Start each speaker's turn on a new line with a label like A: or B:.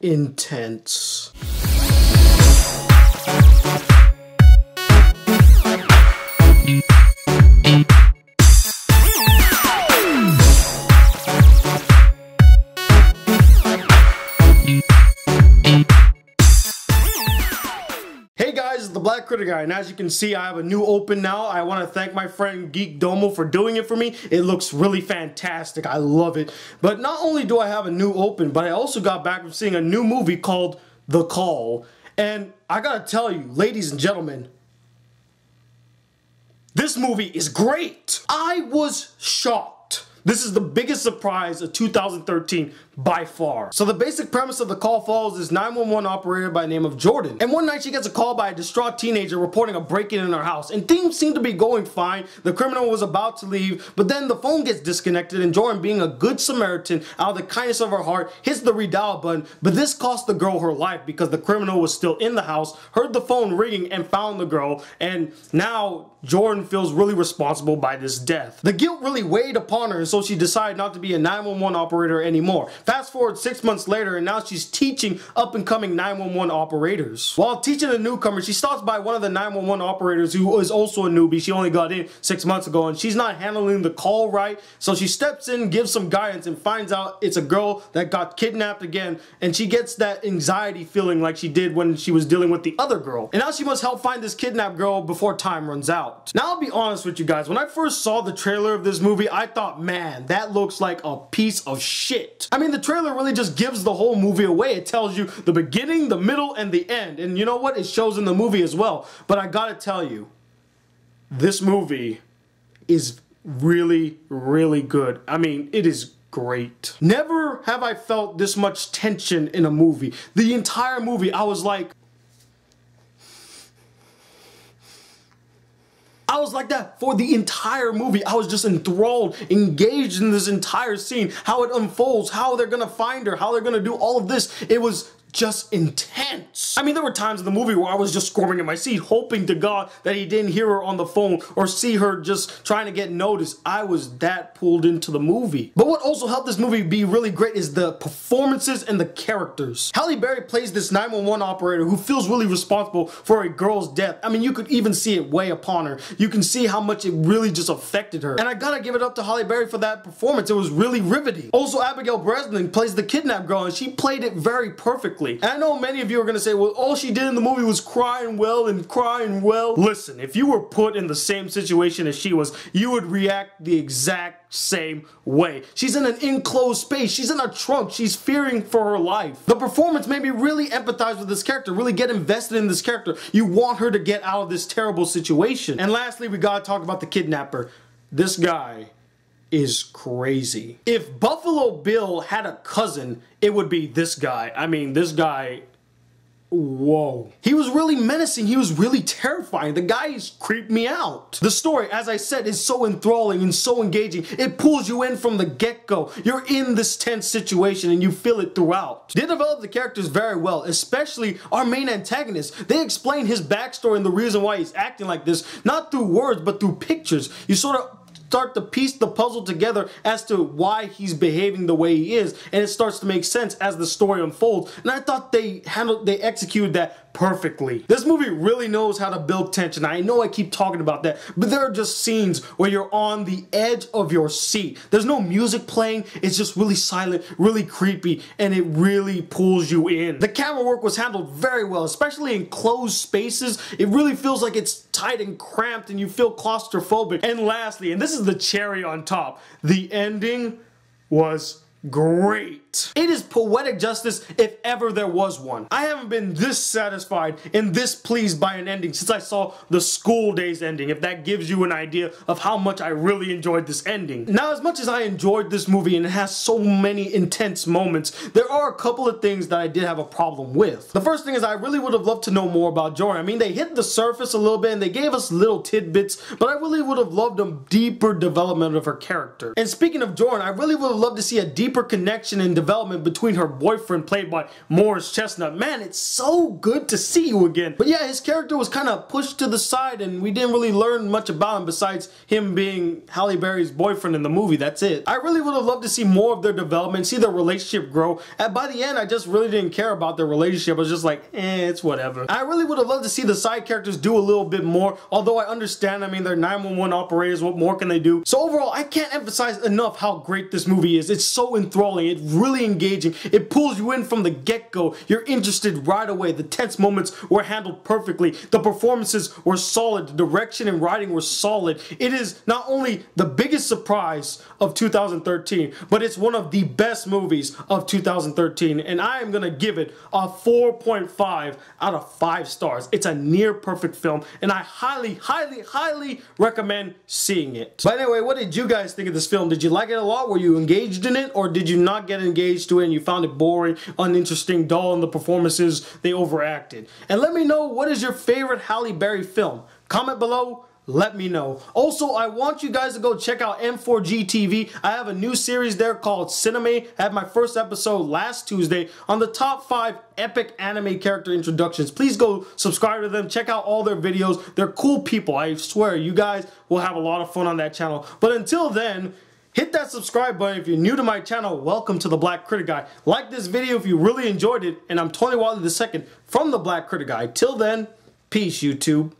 A: intense. Hey guys, it's the Black Critic Guy, and as you can see, I have a new open now. I want to thank my friend Geek Domo for doing it for me. It looks really fantastic. I love it. But not only do I have a new open, but I also got back from seeing a new movie called The Call. And I gotta tell you, ladies and gentlemen, this movie is great. I was shocked. This is the biggest surprise of 2013 by far. So the basic premise of The Call follows this 911 operator by the name of Jordan. And one night she gets a call by a distraught teenager reporting a break-in in her house. And things seem to be going fine. The criminal was about to leave, but then the phone gets disconnected and Jordan, being a good Samaritan, out of the kindness of her heart, hits the redial button. But this cost the girl her life because the criminal was still in the house, heard the phone ringing, and found the girl. And now Jordan feels really responsible by this death. The guilt really weighed upon her, and so she decided not to be a 911 operator anymore. Fast forward 6 months later, and now she's teaching up-and-coming 911 operators. While teaching a newcomer, she stops by one of the 911 operators who is also a newbie. She only got in 6 months ago, and she's not handling the call right, so she steps in, gives some guidance, and finds out it's a girl that got kidnapped again, and she gets that anxiety feeling like she did when she was dealing with the other girl. And now she must help find this kidnapped girl before time runs out. Now I'll be honest with you guys, when I first saw the trailer of this movie, I thought, man, that looks like a piece of shit. I mean, the trailer really just gives the whole movie away. It tells you the beginning, the middle, and the end. And you know what? It shows in the movie as well. But I gotta tell you, this movie is really, really good. I mean, it is great. Never have I felt this much tension in a movie. The entire movie, I was like that for the entire movie. I was just enthralled, engaged in this entire scene, how it unfolds, how they're gonna find her, how they're gonna do all of this. It was just intense. I mean, there were times in the movie where I was just squirming in my seat, hoping to God that he didn't hear her on the phone or see her just trying to get noticed. I was that pulled into the movie. But what also helped this movie be really great is the performances and the characters. Halle Berry plays this 911 operator who feels really responsible for a girl's death. I mean, you could even see it weigh upon her. You can see how much it really just affected her. And I gotta give it up to Halle Berry for that performance. It was really riveting. Also, Abigail Breslin plays the kidnapped girl, and she played it very perfectly. And I know many of you are going to say, well, all she did in the movie was crying well and crying well. Listen, if you were put in the same situation as she was, you would react the exact same way. She's in an enclosed space. She's in a trunk. She's fearing for her life. The performance made me really empathize with this character, really get invested in this character. You want her to get out of this terrible situation. And lastly, we gotta talk about the kidnapper. This guy is crazy. If Buffalo Bill had a cousin, it would be this guy. I mean, this guy, whoa. He was really menacing. He was really terrifying. The guy creeped me out. The story, as I said, is so enthralling and so engaging. It pulls you in from the get-go. You're in this tense situation and you feel it throughout. They develop the characters very well, especially our main antagonist. They explain his backstory and the reason why he's acting like this, not through words, but through pictures. You sort of start to piece the puzzle together as to why he's behaving the way he is, and it starts to make sense as the story unfolds. And I thought they executed that perfectly. This movie really knows how to build tension. I know I keep talking about that, but there are just scenes where you're on the edge of your seat. There's no music playing. It's just really silent, really creepy, and it really pulls you in. The camera work was handled very well, especially in closed spaces. It really feels like it's tight and cramped and you feel claustrophobic. And lastly, and this is the cherry on top, the ending was great. It is poetic justice if ever there was one. I haven't been this satisfied and this pleased by an ending since I saw the School Days ending, if that gives you an idea of how much I really enjoyed this ending. Now, as much as I enjoyed this movie and it has so many intense moments, there are a couple of things that I did have a problem with. The first thing is I really would have loved to know more about Jordan. I mean, they hit the surface a little bit and they gave us little tidbits, but I really would have loved a deeper development of her character. And speaking of Jordan, I really would have loved to see a deeper deeper connection and development between her boyfriend, played by Morris Chestnut. Man, it's so good to see you again. But yeah, his character was kind of pushed to the side and we didn't really learn much about him besides him being Halle Berry's boyfriend in the movie. That's it. I really would have loved to see more of their development, see their relationship grow. And by the end, I just really didn't care about their relationship. I was just like, it's whatever. I really would have loved to see the side characters do a little bit more, although I understand, I mean, they're 911 operators, what more can they do? So overall, I can't emphasize enough how great this movie is. It's so enthralling, it's really engaging, it pulls you in from the get-go, you're interested right away, the tense moments were handled perfectly, the performances were solid, the direction and writing were solid. It is not only the biggest surprise of 2013, but it's one of the best movies of 2013, and I am gonna give it a 4.5 out of 5 stars. It's a near perfect film, and I highly recommend seeing it. But anyway, what did you guys think of this film? Did you like it a lot? Were you engaged in it, or did you not get engaged to it and you found it boring, uninteresting, dull, and the performances, they overacted? And let me know, what is your favorite Halle Berry film? Comment below. Let me know. Also, I want you guys to go check out M4G TV. I have a new series there called Cinema. I had my first episode last Tuesday on the top 5 epic anime character introductions. Please go subscribe to them. Check out all their videos. They're cool people. I swear, you guys will have a lot of fun on that channel. But until then, hit that subscribe button if you're new to my channel. Welcome to the Black Critic Guy. Like this video if you really enjoyed it. And I'm Tony Wally II from the Black Critic Guy. Till then, peace, YouTube.